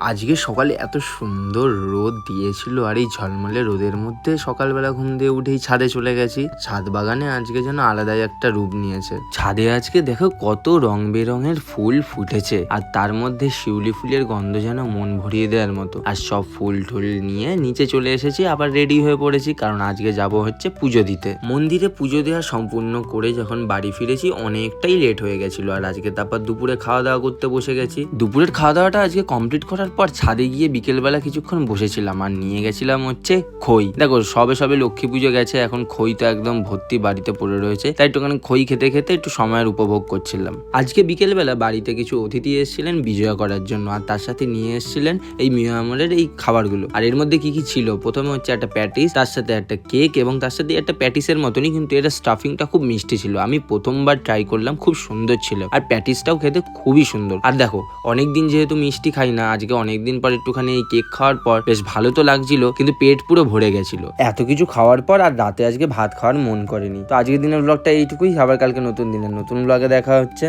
আজকে সকালে এত সুন্দর রোদ দিয়েছিল আর এই ঝলমলে রোদের মধ্যে সকালবেলা ঘুম দিয়ে উঠেই ছাদে চলে গেছি। ছাদ বাগানে আজকে যেন আলাদাই একটা রূপ নিয়েছে। ছাদে আজকে দেখো কত রং বেরঙের ফুল ফুটেছে, আর তার মধ্যে শিউলি ফুলের গন্ধ যেন মন ভরিয়ে দেওয়ার মতো। আর সব ফুল টুল নিয়ে নিচে চলে এসেছি, আবার রেডি হয়ে পড়েছি, কারণ আজকে যাব হচ্ছে পুজো দিতে। মন্দিরে পুজো দেওয়া সম্পূর্ণ করে যখন বাড়ি ফিরেছি অনেকটাই লেট হয়ে গেছিল, আর আজকে তারপর দুপুরে খাওয়া দাওয়া করতে বসে গেছি। দুপুরের খাওয়া দাওয়াটা আজকে কমপ্লিট করার পর ছাদে গিয়ে বিকেলবেলা কিছুক্ষণ বসেছিলাম, আর নিয়ে গেছিলাম হচ্ছে খই। দেখো সবে সবে লক্ষ্মী পুজো গেছে, এখন খই তো একদম ভর্তি বাড়িতে পড়ে রয়েছে, তাই একটুখানি খই খেতে খেতে একটু সময়ের উপভোগ করছিলাম। আজকে বিকেলবেলা বাড়িতে কিছু অতিথি এসেছিলেন বিজয়া করার জন্য, আর তার সাথে নিয়ে এসেছিলেন এই মিয়া আমলের এই খাবারগুলো। আর এর মধ্যে কি কি ছিল, প্রথমে হচ্ছে একটা প্যাটিস, তার সাথে একটা কেক, এবং তার সাথে একটা প্যাটিসের মতনই কিন্তু এটা স্টাফিংটা খুব মিষ্টি ছিল। আমি প্রথমবার ট্রাই করলাম, খুব সুন্দর ছিল, আর প্যাটিসটাও খেতে খুবই সুন্দর। আর দেখো অনেকদিন যেহেতু মিষ্টি খাই না, আজকে অনেকদিন পর একটুখানি এই কেক খাওয়ার পর বেশ ভালো তো লাগছিল, কিন্তু পেট পুরো ভরে গেছিল এত কিছু খাওয়ার পর। আর রাতে আজকে ভাত খাওয়ার মন করেনি। তো আজকের দিনের ব্লগটা এইটুকুই, আবার কালকে নতুন দিনের নতুন ব্লগে দেখা হচ্ছে।